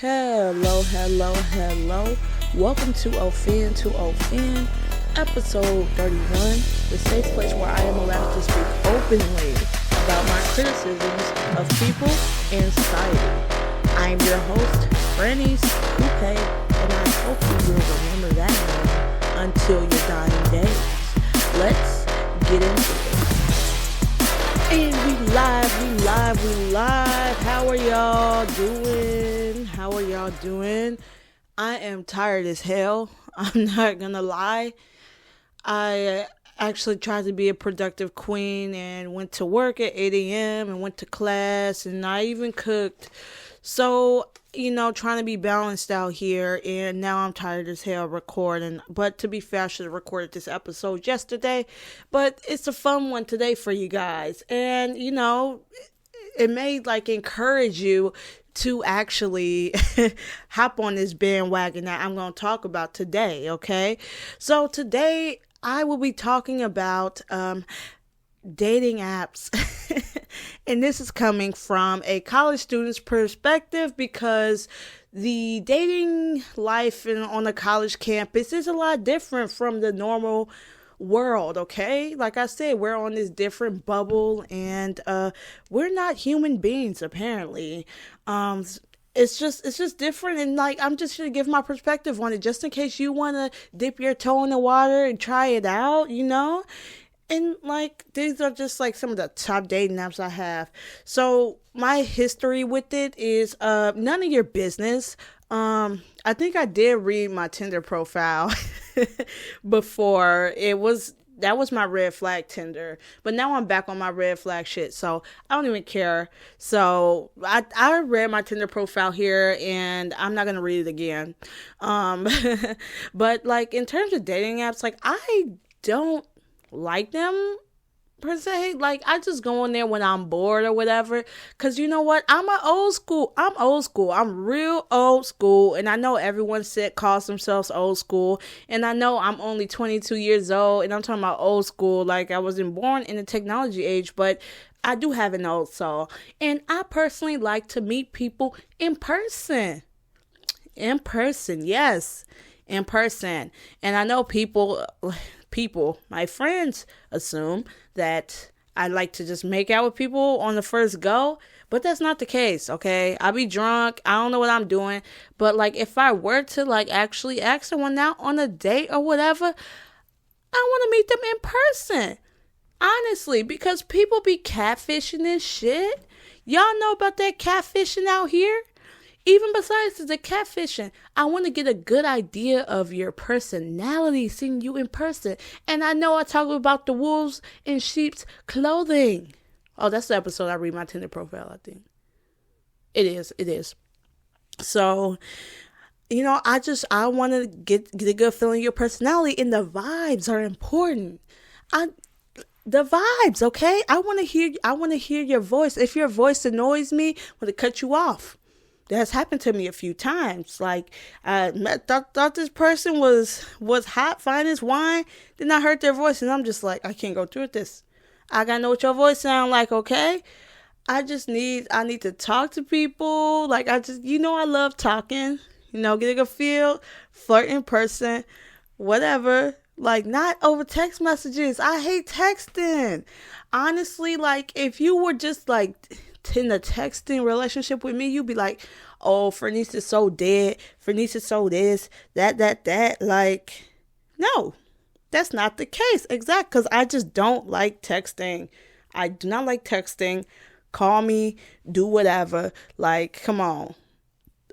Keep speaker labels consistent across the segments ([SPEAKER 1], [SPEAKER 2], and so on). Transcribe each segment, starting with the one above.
[SPEAKER 1] Hello. Welcome to Offend to Offend, episode 31, the safe place where I am allowed to speak openly about my criticisms of people and society. I am your host, Bernice Coupe, and I hope you will remember that name until your dying days. Let's get into it. And we live. How are y'all doing? I am tired as hell. I'm not gonna lie. I actually tried to be a productive queen and went to work at 8 a.m. and went to class and I even cooked. So, trying to be balanced out here, and now I'm tired as hell recording. But to be fair, I should have recorded this episode yesterday, but it's a fun one today for you guys. And, it may encourage you to actually hop on this bandwagon that I'm going to talk about today, okay? So today I will be talking about dating apps. And this is coming from a college student's perspective because the dating life on a college campus is a lot different from the normal world, okay? Like I said, we're on this different bubble and we're not human beings apparently. It's just different, and I'm just gonna give my perspective on it just in case you want to dip your toe in the water and try it out, And these are just some of the top dating apps I have. So my history with it is none of your business. I think I did read my Tinder profile before. That was my red flag Tinder, but now I'm back on my red flag shit, so I don't even care. So I read my Tinder profile here, and I'm not gonna read it again. But in terms of dating apps, I don't like them per se. I just go in there when I'm bored or whatever, because you know what, I'm old school. I'm real old school, and I know everyone calls themselves old school, and I know I'm only 22 years old, and I'm talking about old school I wasn't born in the technology age, but I do have an old soul, and I personally like to meet people in person, yes, in person. And I know people, my friends, assume that I like to just make out with people on the first go, but that's not the case, okay? I'll be drunk, I don't know what I'm doing, but if I were to actually ask someone out on a date or whatever, I want to meet them in person, honestly, because people be catfishing and shit. Y'all know about that catfishing out here? Even besides the catfishing, I want to get a good idea of your personality, seeing you in person. And I know I talk about the wolves in sheep's clothing. Oh, that's the episode I read my Tinder profile, I think. It is. So, I want to get a good feeling of your personality, and the vibes are important. The vibes, okay? I want to hear your voice. If your voice annoys me, I'm going to cut you off. That's happened to me a few times. I thought this person was hot, fine as wine. Then I heard their voice, and I'm just I can't go through with this. I gotta know what your voice sound like, okay? I need to talk to people. I love talking. Getting a feel, flirt in person, whatever. Not over text messages. I hate texting. Honestly, if you were just in a texting relationship with me, you'd be oh, Fernice is so dead. Fernice is so this, that. No, that's not the case. Exactly, because I just don't like texting. I do not like texting. Call me, do whatever. Come on.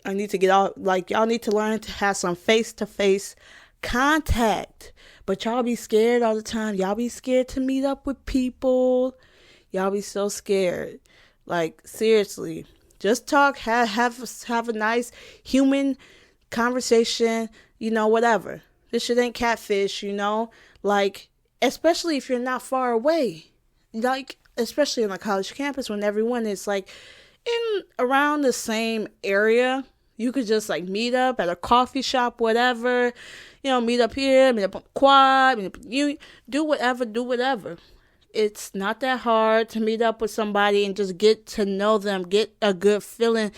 [SPEAKER 1] I need to get out. Y'all need to learn to have some face-to-face contact. But y'all be scared all the time. Y'all be scared to meet up with people. Y'all be so scared. Seriously, just talk, have a nice human conversation, whatever. This shit ain't catfish, especially if you're not far away, especially on a college campus when everyone is in around the same area. You could just meet up at a coffee shop, whatever, meet up here, meet up on the quad, you do whatever. It's not that hard to meet up with somebody and just get to know them, get a good feeling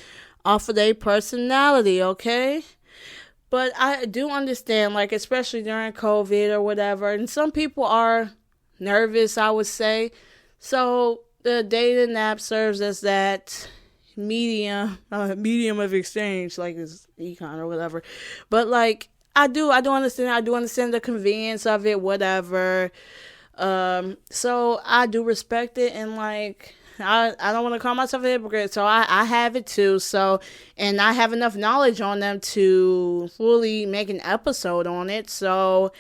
[SPEAKER 1] off of their personality, okay? But I do understand, like, especially during COVID or whatever, and some people are nervous, I would say. So the dating app serves as that medium of exchange, like it's econ or whatever. But like, I do understand the convenience of it, whatever. So I do respect it, and like, I don't want to call myself a hypocrite, so I have it too. So, and I have enough knowledge on them to fully make an episode on it. So,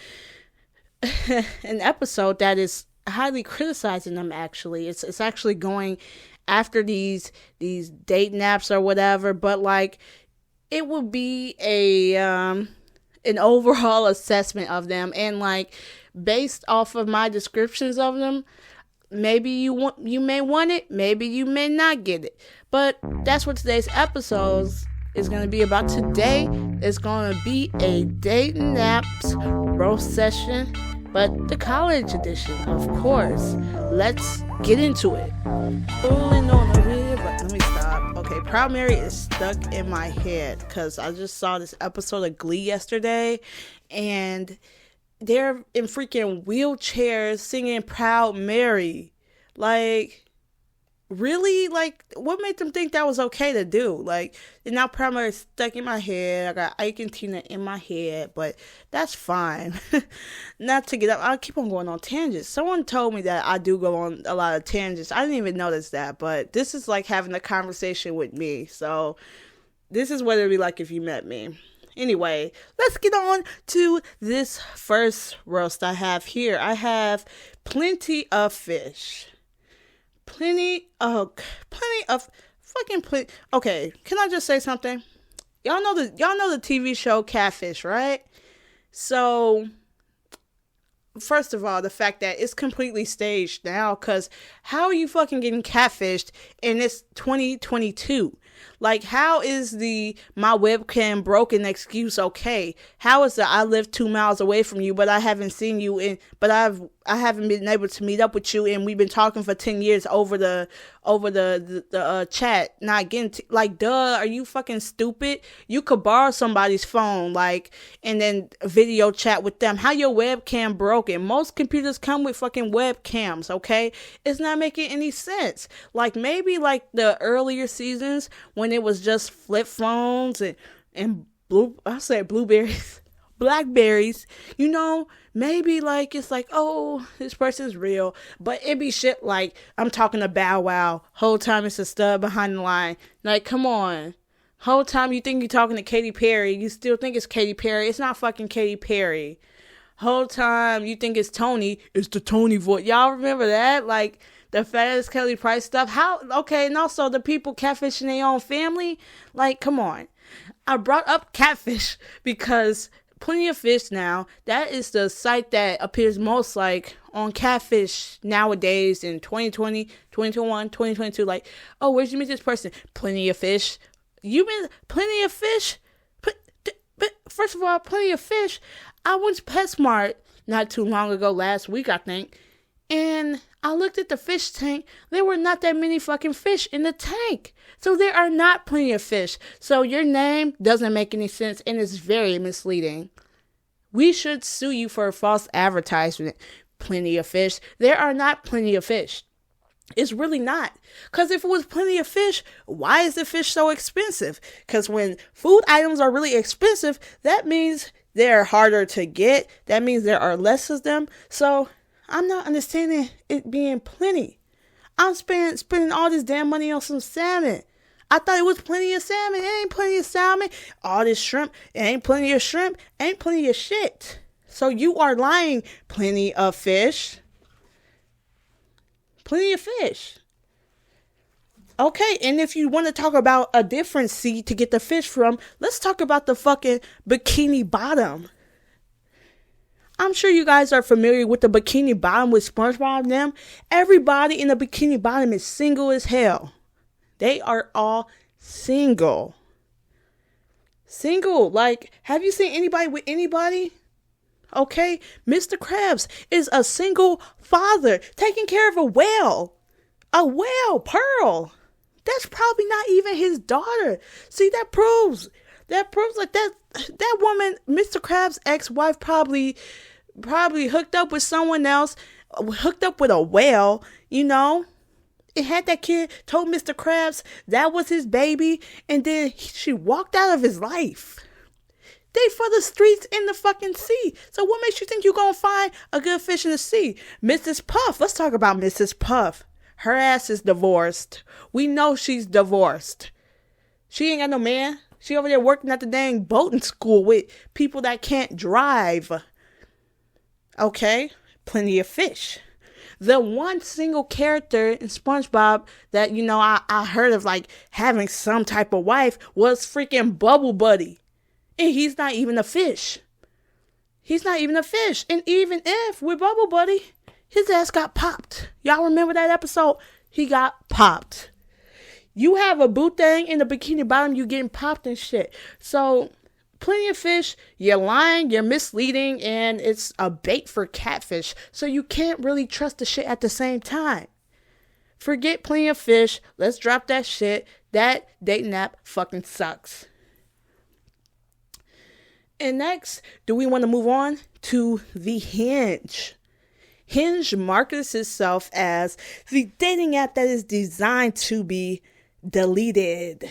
[SPEAKER 1] an episode that is highly criticizing them. Actually, it's actually going after these dating apps or whatever. But like, it would be an overall assessment of them, and like, based off of my descriptions of them, maybe you may want it, maybe you may not get it. But that's what today's episode is going to be about. Today is going to be a dating apps roast session, but the college edition, of course. Let's get into it. Let me stop. Okay, Proud Mary is stuck in my head because I just saw this episode of Glee yesterday, and they're in freaking wheelchairs singing Proud Mary. Like, really? Like, what made them think that was okay to do? Like, and now Proud Mary is stuck in my head. I got Ike and Tina in my head, but that's fine. Not to get up. I keep on going on tangents. Someone told me that I do go on a lot of tangents. I didn't even notice that, but this is like having a conversation with me. So this is what it'd be like if you met me. Anyway, let's get on to this first roast I have here. I have Plenty of Fish. Plenty of fucking plenty. Okay, can I just say something? Y'all know the TV show Catfish, right? So, first of all, the fact that it's completely staged now, because how are you fucking getting catfished and it's 2022? Like, how is my webcam broken excuse okay? How is I live 2 miles away from you, but I haven't seen you but I haven't been able to meet up with you, and we've been talking for 10 years over the chat, not getting like, duh, are you fucking stupid? You could borrow somebody's phone, like, and then video chat with them. How your webcam broken? Most computers come with fucking webcams, okay? It's not making any sense. Like, maybe like the earlier seasons when it was just flip phones and blueberries, blackberries, you know, maybe like it's like, oh, this person's real. But it be shit like, I'm talking to Bow Wow, whole time it's a stud behind the line. Like, come on. Whole time you think you're talking to Katy Perry, you still think it's Katy Perry. It's not fucking Katy Perry. Whole time you think it's Tony, it's the Tony voice. Y'all remember that? Like, the Fast Kelly Price stuff. How? Okay, and also the people catfishing their own family. Like, come on. I brought up Catfish because Plenty of Fish now, that is the site that appears most like on Catfish nowadays in 2020, 2021, 2022. Like, oh, where'd you meet this person? Plenty of Fish. You mean Plenty of Fish? But first of all, Plenty of Fish. I went to PetSmart not too long ago, last week, I think, and I looked at the fish tank. There were not that many fucking fish in the tank. So there are not plenty of fish. So your name doesn't make any sense and is very misleading. We should sue you for a false advertisement. Plenty of fish. There are not plenty of fish. It's really not. Because if it was plenty of fish, why is the fish so expensive? Because when food items are really expensive, that means they're harder to get. That means there are less of them. So I'm not understanding it being plenty. I'm spending all this damn money on some salmon. I thought it was plenty of salmon. It ain't plenty of salmon. All this shrimp. It ain't plenty of shrimp. Ain't plenty of shit. So you are lying. Plenty of fish. Plenty of fish. Okay, and if you want to talk about a different sea to get the fish from, let's talk about the fucking Bikini Bottom. I'm sure you guys are familiar with the Bikini Bottom with SpongeBob and them. Everybody in the Bikini Bottom is single as hell. They are all single. Single. Like, have you seen anybody with anybody? Okay, Mr. Krabs is a single father taking care of a whale. A whale, Pearl. That's probably not even his daughter. See, that proves like that woman, Mr. Krabs' ex-wife, probably hooked up with someone else, hooked up with a whale, It had that kid, told Mr. Krabs that was his baby, and then she walked out of his life. They for the streets in the fucking sea. So what makes you think you're going to find a good fish in the sea? Mrs. Puff. Let's talk about Mrs. Puff. Her ass is divorced. We know she's divorced. She ain't got no man. She over there working at the dang boating school with people that can't drive. Okay? Plenty of fish. The one single character in SpongeBob that, I heard of like having some type of wife was freaking Bubble Buddy. And he's not even a fish. He's not even a fish. And even if with Bubble Buddy, his ass got popped. Y'all remember that episode? He got popped. You have a boo thing in the Bikini Bottom, you getting popped and shit. So, plenty of fish, you're lying, you're misleading, and it's a bait for catfish. So you can't really trust the shit at the same time. Forget Plenty of Fish. Let's drop that shit. That dating app fucking sucks. And next, do we want to move on to the Hinge? Hinge markets itself as the dating app that is designed to be deleted.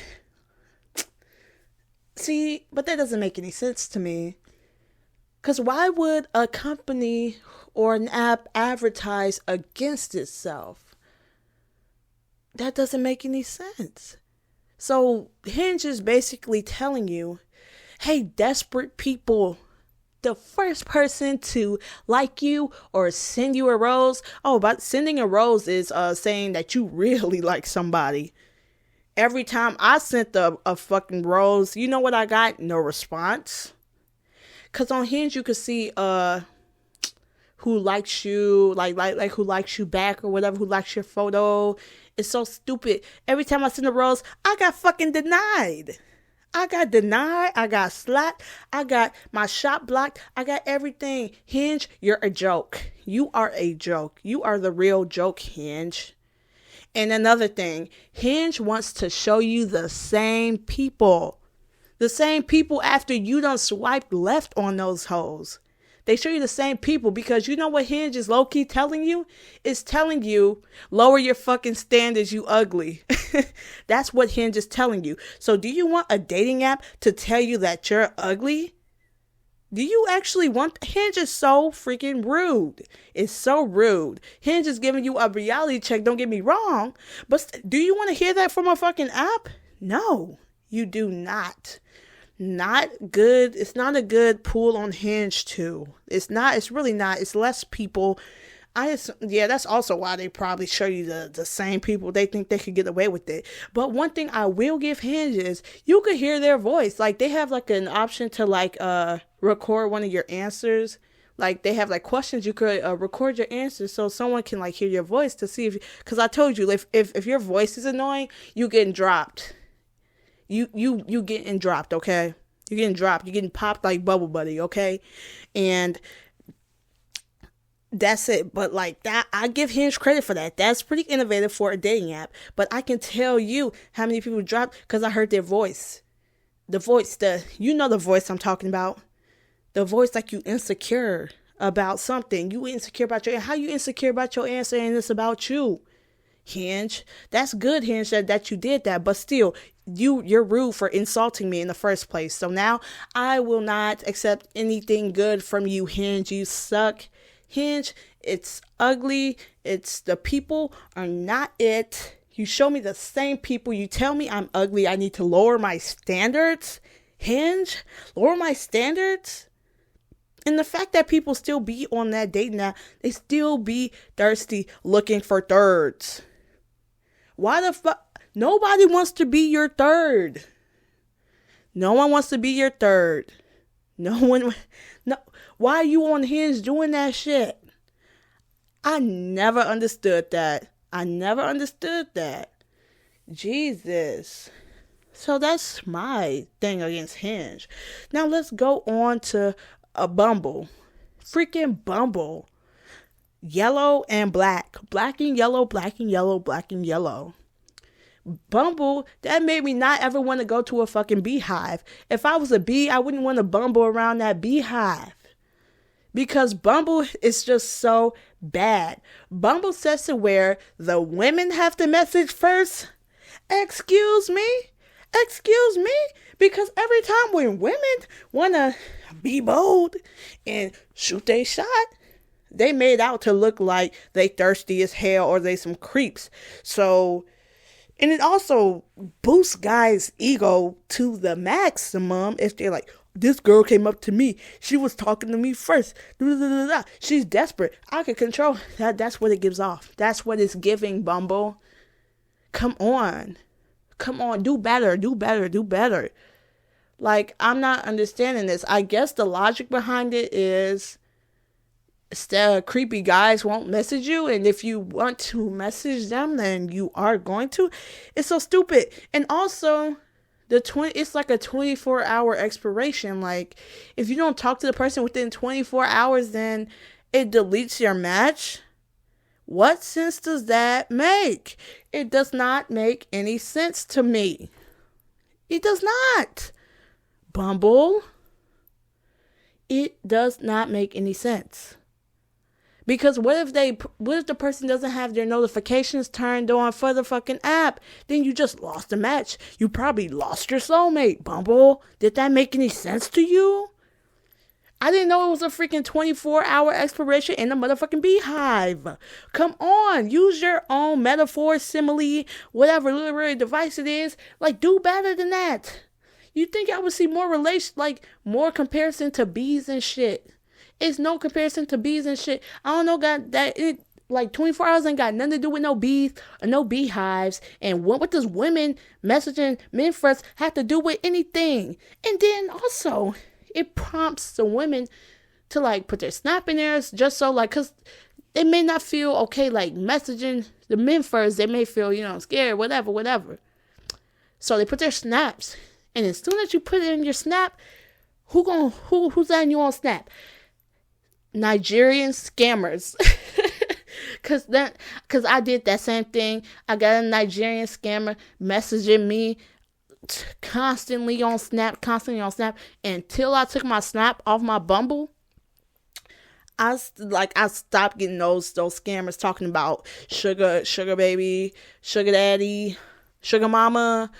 [SPEAKER 1] See, but that doesn't make any sense to me. Because why would a company or an app advertise against itself? That doesn't make any sense. So Hinge is basically telling you, hey, desperate people, the first person to like you or send you a rose. Oh, but sending a rose is saying that you really like somebody. Every time I sent a fucking rose, you know what I got? No response. Because on Hinge, you could see who likes you, like who likes you back or whatever, who likes your photo. It's so stupid. Every time I send a rose, I got fucking denied. I got slapped, I got my shop blocked, I got everything. Hinge, you're a joke. You are a joke. You are the real joke, Hinge. And another thing, Hinge wants to show you the same people. The same people after you done swiped left on those hoes. They show you the same people because you know what Hinge is low-key telling you? It's telling you, lower your fucking standards, you ugly. That's what Hinge is telling you. So do you want a dating app to tell you that you're ugly? Do you actually want... Hinge is so freaking rude. It's so rude. Hinge is giving you a reality check, don't get me wrong. But do you want to hear that from a fucking app? No, you do not. Not good. It's not a good pool on Hinge too. It's not. It's really not. It's less people. That's also why they probably show you the same people. They think they could get away with it. But one thing I will give Hinge is you could hear their voice. Like they have like an option to record one of your answers. Like they have like questions you could record your answers so someone can like hear your voice to see because I told you if your voice is annoying, you getting dropped. You getting dropped, okay? You're getting dropped. You're getting popped like Bubble Buddy, okay? And that's it. But like that, I give Hinge credit for that. That's pretty innovative for a dating app. But I can tell you how many people dropped because I heard their voice. The voice, you know the voice I'm talking about. The voice like you insecure about something. You insecure about how you insecure about your answer and it's about you. Hinge. That's good, Hinge, that you did that. But still, you're rude for insulting me in the first place. So now I will not accept anything good from you, Hinge. You suck. Hinge, it's ugly. It's the people are not it. You show me the same people. You tell me I'm ugly. I need to lower my standards. Hinge, lower my standards. And the fact that people still be on that dating app, they still be thirsty looking for thirds. Why the fuck? Nobody wants to be your third. No one wants to be your third. No. Why are you on Hinge doing that shit? I never understood that. Jesus. So that's my thing against Hinge. Now let's go on to a Bumble. Freaking Bumble. Yellow and black. Black and yellow, black and yellow, black and yellow. Bumble, that made me not ever want to go to a fucking beehive. If I was a bee, I wouldn't want to bumble around that beehive. Because Bumble is just so bad. Bumble says to where the women have to message first. Excuse me? Excuse me? Because every time when women want to be bold and shoot their shot, they made out to look like they thirsty as hell or they some creeps. So, and it also boosts guys' ego to the maximum if they're like, this girl came up to me. She was talking to me first. She's desperate. I can control that. That's what it gives off. That's what it's giving, Bumble. Come on. Come on. Do better. Do better. Do better. Like, I'm not understanding this. I guess the logic behind it is creepy guys won't message you. And if you want to message them, then you are going to. It's so stupid. And also, it's like a 24-hour expiration. Like, if you don't talk to the person within 24 hours, then it deletes your match. What sense does that make? It does not make any sense to me. It does not. Bumble. It does not make any sense. Because what if the person doesn't have their notifications turned on for the fucking app? Then you just lost the match. You probably lost your soulmate, Bumble. Did that make any sense to you? I didn't know it was a freaking 24-hour expiration in the motherfucking beehive. Come on. Use your own metaphor, simile, whatever literary device it is. Like, do better than that. You think I would see more comparison to bees and shit? It's no comparison to bees and shit. I don't know, like 24 hours ain't got nothing to do with no bees or no beehives. And what does women messaging men first have to do with anything? And then also, it prompts the women to like put their snap in there just so like, cause they may not feel okay like messaging the men first. They may feel, scared, whatever. So they put their snaps. And as soon as you put it in your snap, who's adding you on Snap? Nigerian scammers. Cause I did that same thing. I got a Nigerian scammer messaging me constantly on Snap, until I took my Snap off my Bumble. I stopped getting those scammers talking about sugar baby, sugar daddy, sugar mama,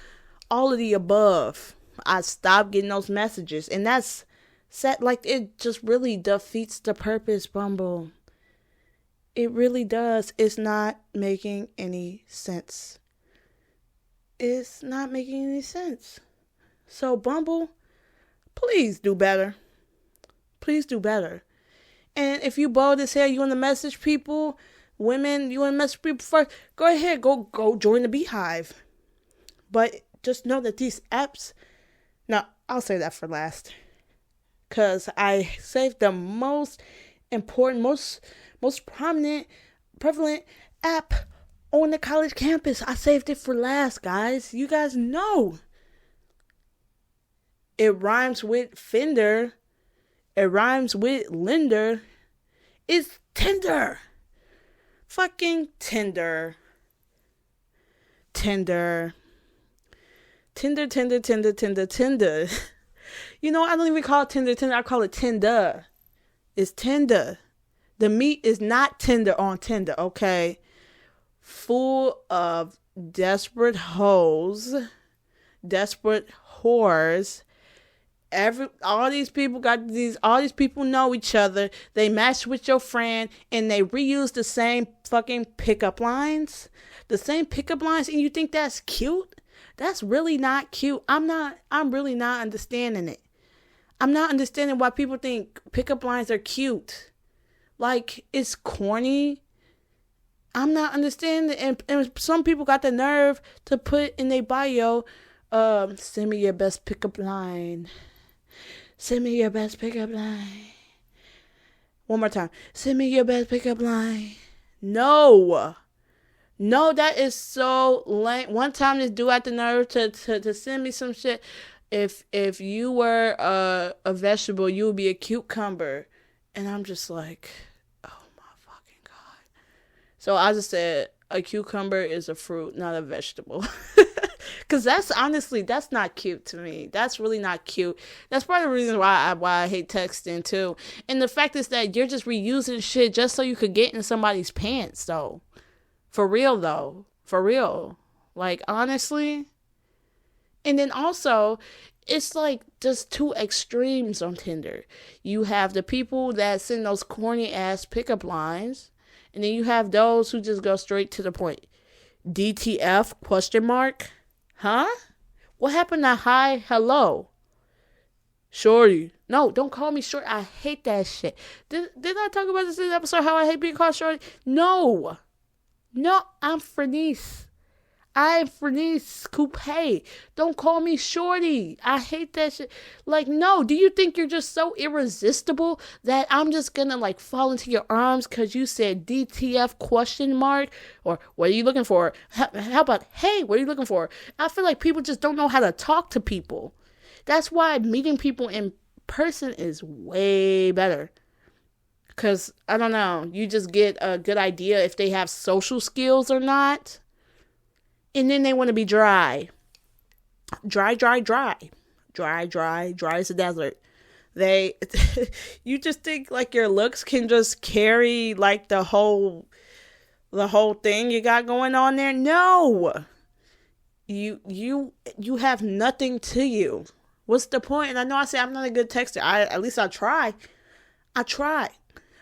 [SPEAKER 1] all of the above. I stopped getting those messages, and that's set like it just really defeats the purpose, Bumble. It really does. It's not making any sense. It's not making any sense. So Bumble, please do better. Please do better. And if you bold as hell, you want to message people, women, you want to message people first, go ahead, go join the beehive. But just know that these apps, now I'll say that for last. Because I saved the most important, most prominent, prevalent app on the college campus. I saved it for last, guys. You guys know. It rhymes with Fender. It rhymes with Linder. It's Tinder. Fucking Tinder. Tinder. I don't even call it Tinder. I call it Tinder. It's Tinder. The meat is not tender on Tinder, okay? Full of desperate hoes, desperate whores. All these people know each other. They match with your friend and they reuse the same fucking pickup lines. And you think that's cute? That's really not cute. I'm really not understanding it. I'm not understanding why people think pickup lines are cute. Like, it's corny. I'm not understanding. And some people got the nerve to put in their bio, send me your best pickup line. Send me your best pickup line. One more time. Send me your best pickup line. No, that is so lame. One time this dude had the nerve to send me some shit. If you were a vegetable, you would be a cucumber. And I'm just like, oh my fucking God. So I just said, a cucumber is a fruit, not a vegetable. Because that's not cute to me. That's really not cute. That's part of the reason why I hate texting too. And the fact is that you're just reusing shit just so you could get in somebody's pants, though. For real, though. For real. Like, honestly. And then also, it's like just two extremes on Tinder. You have the people that send those corny ass pickup lines, and then you have those who just go straight to the point. DTF question mark? Huh? What happened to hi, hello? Shorty. No, don't call me short. I hate that shit. Did I talk about this in the episode, how I hate being called shorty? No, I'm Fernice. I'm Fernice Coupe. Don't call me shorty. I hate that shit. Like, no, do you think you're just so irresistible that I'm just gonna like fall into your arms because you said DTF question mark? Or what are you looking for? How about, hey, what are you looking for? I feel like people just don't know how to talk to people. That's why meeting people in person is way better. Because, I don't know, you just get a good idea if they have social skills or not. And then they want to be dry. Dry. Dry as a desert. You just think like your looks can just carry like the whole thing you got going on there. No. You have nothing to you. What's the point? And I know I say I'm not a good texter. At least I try.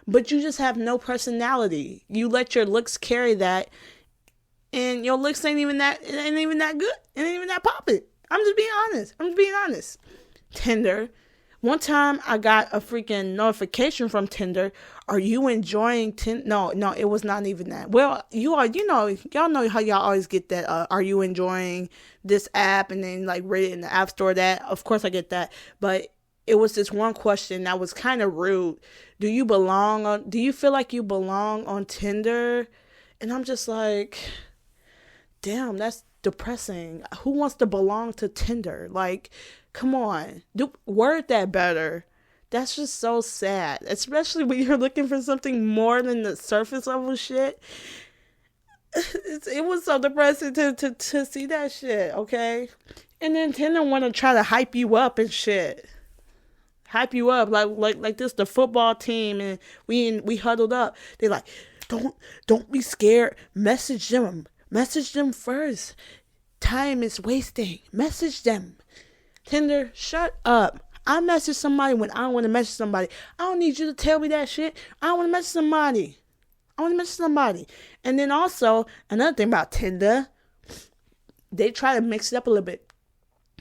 [SPEAKER 1] But you just have no personality. You let your looks carry that. And your looks ain't even that good. It ain't even that poppin'. I'm just being honest. Tinder. One time I got a freaking notification from Tinder. Are you enjoying Tinder? No, it was not even that. Well, y'all know how y'all always get that. Are you enjoying this app? And then like rate it in the app store. That, of course I get that. But it was this one question that was kind of rude. Do you feel like you belong on Tinder? And I'm just like, damn, that's depressing. Who wants to belong to Tinder? Like, come on. Word that better. That's just so sad. Especially when you're looking for something more than the surface level shit. It was so depressing to see that shit, okay? And then Tinder want to try to hype you up and shit. Hype you up like this the football team, and we huddled up. They like, don't be scared. Message them first. Time is wasting. Message them. Tinder, shut up. I message somebody when I want to message somebody. I don't need you to tell me that shit. I want to message somebody. And then also, another thing about Tinder, they try to mix it up a little bit.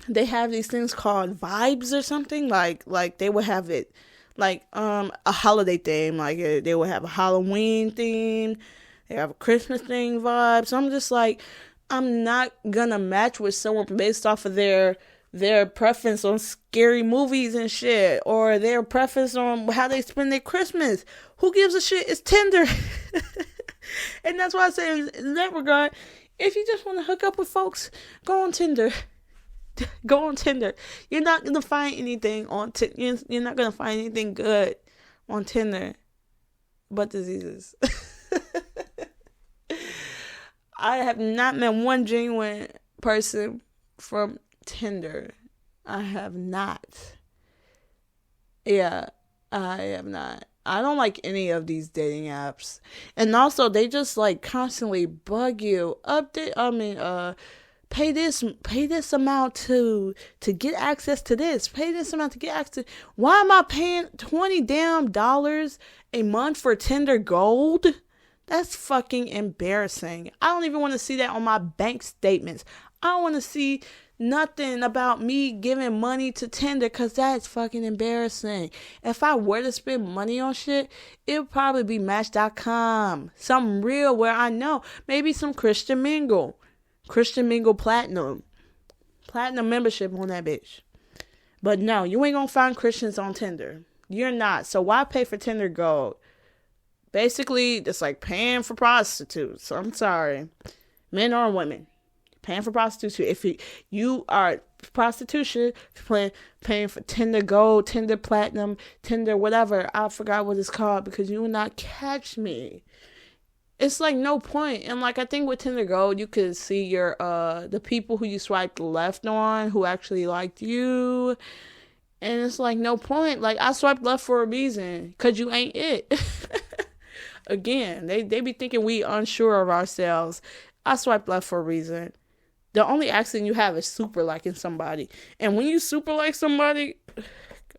[SPEAKER 1] They have these things called vibes or something. Like they would have it like a holiday theme. Like they would have a Halloween theme. They have a Christmas thing vibe. So I'm just like, I'm not gonna match with someone based off of their preference on scary movies and shit, or their preference on how they spend their Christmas. Who gives a shit? It's Tinder. And that's why I say in that regard, if you just want to hook up with folks, go on Tinder. Go on Tinder. You're not gonna find anything on Tinder. You're not gonna find anything good on Tinder, but diseases. I have not met one genuine person from Tinder. I have not. Yeah, I have not. I don't like any of these dating apps. And also, they just like constantly bug you. Pay this amount to get access to this. Pay this amount to get access. Why am I paying $20 damn a month for Tinder Gold? That's fucking embarrassing. I don't even want to see that on my bank statements. I don't want to see nothing about me giving money to Tinder because that's fucking embarrassing. If I were to spend money on shit, it would probably be Match.com. Something real where I know. Maybe some Christian Mingle Platinum membership on that bitch. But no, you ain't gonna find Christians on Tinder. You're not. So why pay for Tinder Gold? Basically, it's like paying for prostitutes. I'm sorry. Men or women. Paying for prostitution. If you are prostitution, paying for Tinder Gold, Tinder Platinum, Tinder whatever. I forgot what it's called because you will not catch me. It's like no point. And like I think with Tinder Gold, you could see your the people who you swiped left on who actually liked you. And it's like no point. Like I swiped left for a reason, cause you ain't it. Again, they be thinking we unsure of ourselves. I swiped left for a reason. The only accident you have is super liking somebody. And when you super like somebody,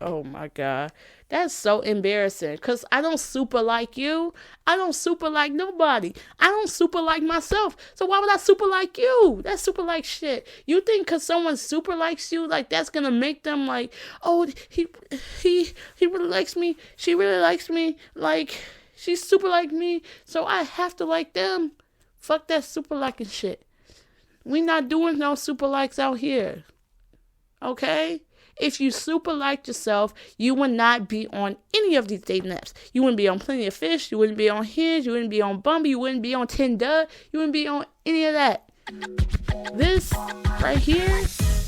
[SPEAKER 1] oh my God, that's so embarrassing. Because I don't super like you. I don't super like nobody. I don't super like myself. So why would I super like you? That's super like shit. You think because someone super likes you, like that's going to make them like, oh, he really likes me. She really likes me. Like, she's super like me. So I have to like them. Fuck that super liking shit. We not doing no super likes out here. Okay? If you super liked yourself, you would not be on any of these dating apps. You wouldn't be on Plenty of Fish. You wouldn't be on Hinge. You wouldn't be on Bumble. You wouldn't be on Tinder. You wouldn't be on any of that. This right here,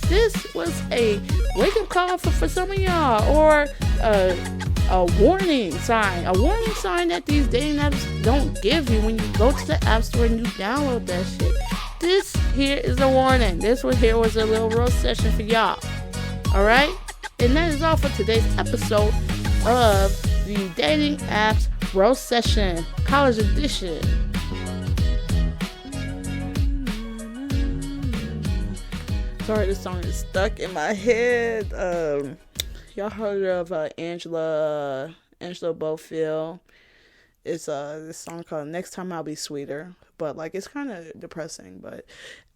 [SPEAKER 1] this was a wake-up call for some of y'all. Or a warning sign. A warning sign that these dating apps don't give you when you go to the app store and you download that shit. This here is a warning. This one here was a little roast session for y'all. Alright? And that is all for today's episode of the Dating Apps Roast Session, College Edition. Sorry, this song is stuck in my head. Y'all heard of Angela Bofield? It's this song called Next Time I'll Be Sweeter. But like it's kind of depressing. But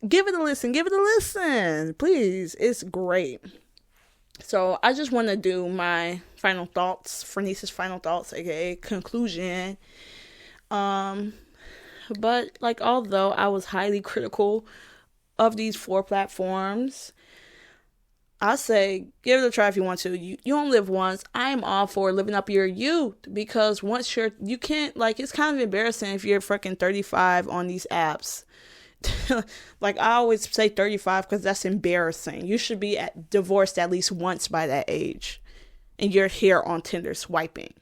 [SPEAKER 1] give it a listen. Please. It's great. So I just want to do my final thoughts, Fernice's final thoughts, aka conclusion. But like although I was highly critical of these 4 platforms, I say give it a try if you want to. You don't live once. I am all for living up your youth, because once you can't, like, it's kind of embarrassing if you're freaking 35 on these apps. Like I always say 35 because that's embarrassing. You should be divorced at least once by that age, and you're here on Tinder swiping.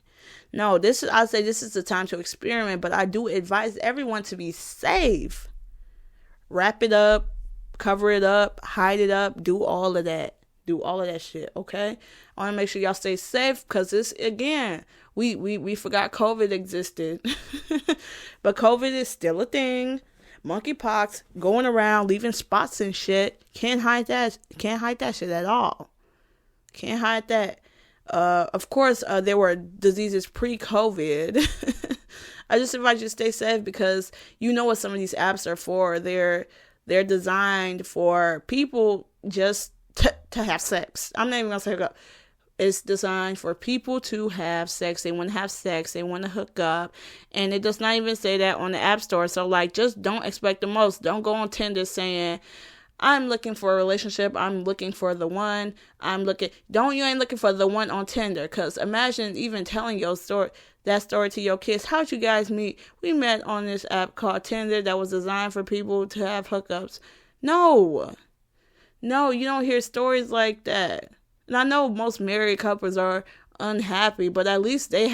[SPEAKER 1] No, I say this is the time to experiment, but I do advise everyone to be safe. Wrap it up, cover it up, hide it up, do all of that. Do all of that shit, okay? I want to make sure y'all stay safe, because this, again, we forgot COVID existed. But COVID is still a thing. Monkeypox going around, leaving spots and shit. Can't hide that shit at all. Can't hide that. Of course, there were diseases pre-COVID. I just advise you to stay safe, because you know what some of these apps are for. They're designed for people just to have sex. I'm not even gonna say go. It's designed for people to have sex. They want to have sex. They want to hook up. And it does not even say that on the App Store. So, like, just don't expect the most. Don't go on Tinder saying, I'm looking for a relationship. I'm looking for the one. You ain't looking for the one on Tinder. Because imagine even telling that story to your kids. How'd you guys meet? We met on this app called Tinder that was designed for people to have hookups. No, you don't hear stories like that. And I know most married couples are unhappy, but at least they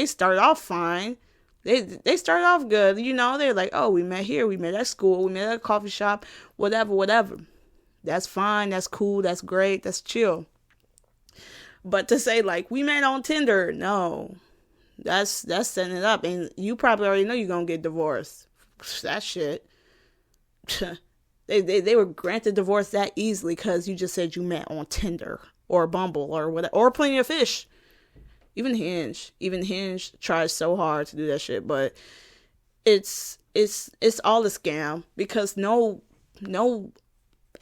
[SPEAKER 1] start off fine. They start off good. You know, they're like, oh, we met here, we met at school, we met at a coffee shop, whatever. That's fine, that's cool, that's great, that's chill. But to say, like, we met on Tinder, no. That's setting it up. And you probably already know you're going to get divorced. That shit. They were granted divorce that easily because you just said you met on Tinder or Bumble or whatever, or Plenty of Fish. Even Hinge tries so hard to do that shit, but it's all a scam, because no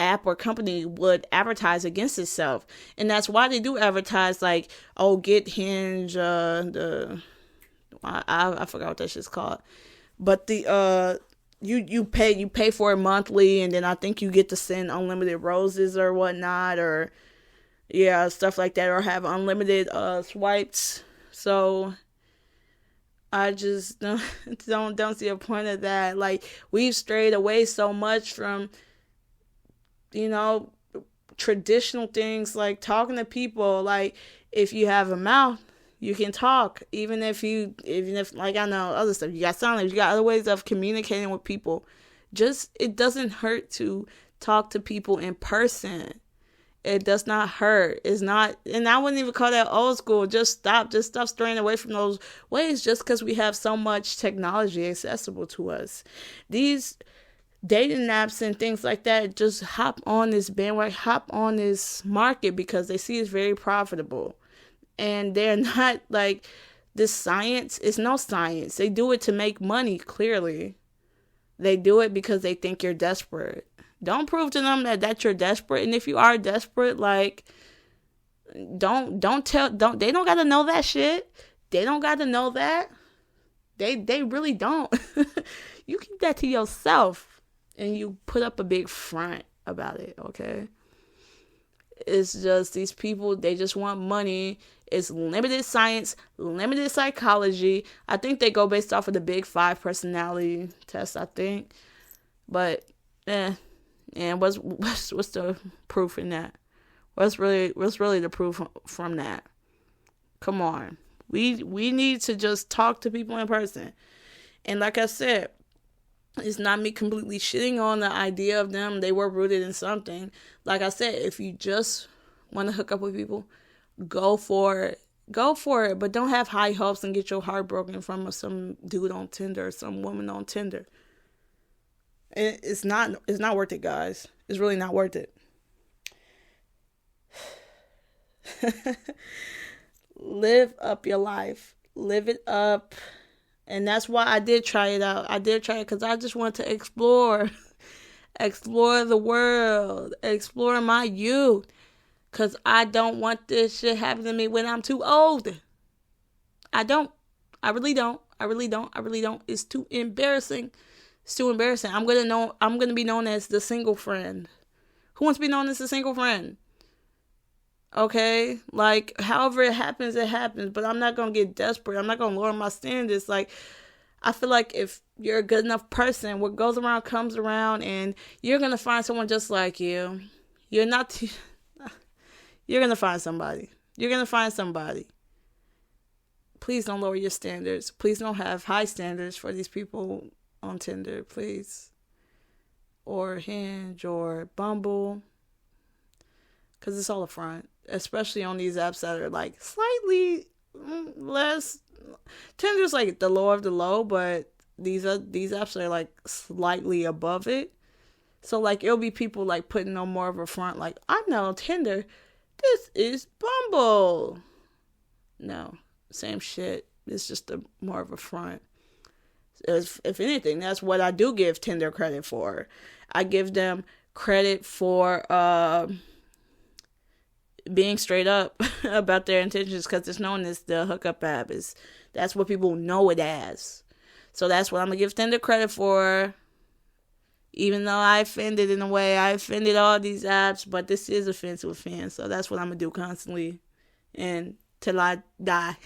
[SPEAKER 1] app or company would advertise against itself. And that's why they do advertise, like, oh, get Hinge, I forgot what that shit's called. But the you pay for it monthly, and then I think you get to send unlimited roses or whatnot, or stuff like that, or have unlimited swipes. So I just don't see a point of that. Like, we've strayed away so much from, traditional things, like talking to people. Like, if you have a mouth, You can talk, even if like, I know other stuff. You got sign language. You got other ways of communicating with people. Just, it doesn't hurt to talk to people in person. It does not hurt. It's not, and I wouldn't even call that old school. Just stop straying away from those ways just because we have so much technology accessible to us. These dating apps and things like that just hop on this bandwagon, hop on this market because they see it's very profitable. And they're not like this science. It's no science. They do it to make money, clearly. They do it because they think you're desperate. Don't prove to them that you're desperate. And if you are desperate, like, don't they don't gotta know that shit. They don't gotta know that. They really don't. You keep that to yourself and you put up a big front about it, okay? It's just these people, they just want money. It's limited science, limited psychology. I think they go based off of the Big 5 personality test, I think. But, and what's the proof in that? What's really the proof from that? Come on. We need to just talk to people in person. And like I said, it's not me completely shitting on the idea of them. They were rooted in something. Like I said, if you just want to hook up with people, go for it. Go for it. But don't have high hopes and get your heart broken from some dude on Tinder or some woman on Tinder. It's not worth it, guys. It's really not worth it. Live up your life. Live it up. And that's why I did try it out. I did try it because I just wanted to explore. Explore the world. Explore my youth. Because I don't want this shit happening to me when I'm too old. I don't. I really don't. I really don't. It's too embarrassing. It's too embarrassing. I'm gonna be known as the single friend. Who wants to be known as the single friend? Okay? Like, however it happens, but I'm not gonna get desperate. I'm not gonna lower my standards. Like, I feel like if you're a good enough person, what goes around comes around, and you're gonna find someone just like you. You're gonna find somebody. You're gonna find somebody. Please don't lower your standards. Please don't have high standards for these people on Tinder, please. Or Hinge or Bumble. Because it's all a front. Especially on these apps that are like slightly less. Tinder's like the low of the low, but these apps are like slightly above it. So like it'll be people like putting on more of a front, like, I'm not on Tinder. This is Bumble. No, same shit. It's just more of a front. If anything, that's what I do give Tinder credit for. I give them credit for being straight up about their intentions, because it's known as the hookup app. That's what people know it as. So that's what I'm going to give Tinder credit for. Even though I offended in a way, I offended all these apps, but this is Offend2Offend. So that's what I'm going to do constantly until I die.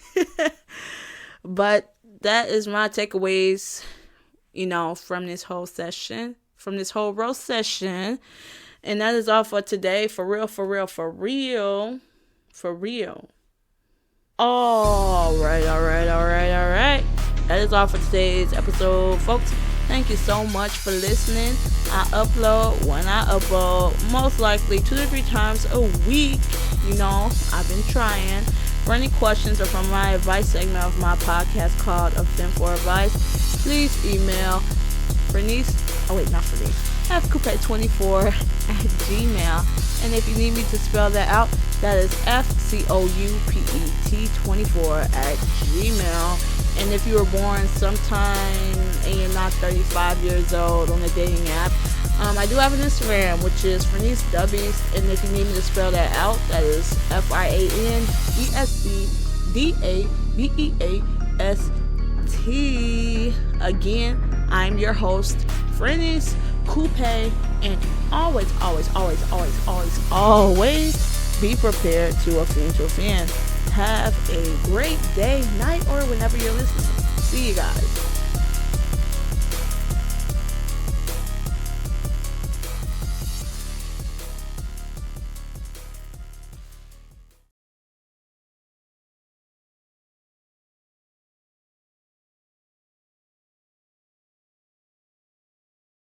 [SPEAKER 1] But that is my takeaways, from this whole session, from this whole roast session. And that is all for today. For real. All right. That is all for today's episode, folks. Thank you so much for listening. I upload when I upload, most likely 2 to 3 times a week. I've been trying. For any questions or from my advice segment of my podcast called Offend4Advice, please email fcoupe24@gmail. And if you need me to spell that out, that is FCOUPET24@gmail. And if you were born sometime and you're not 35 years old on the dating app, I do have an Instagram, which is Frenice Dubbies. And if you need me to spell that out, that is FRANESCDABEAST. Again, I'm your host, Frenice Coupe, and always be prepared to offend to offend. Have a great day, night, or whenever you're listening. See you guys.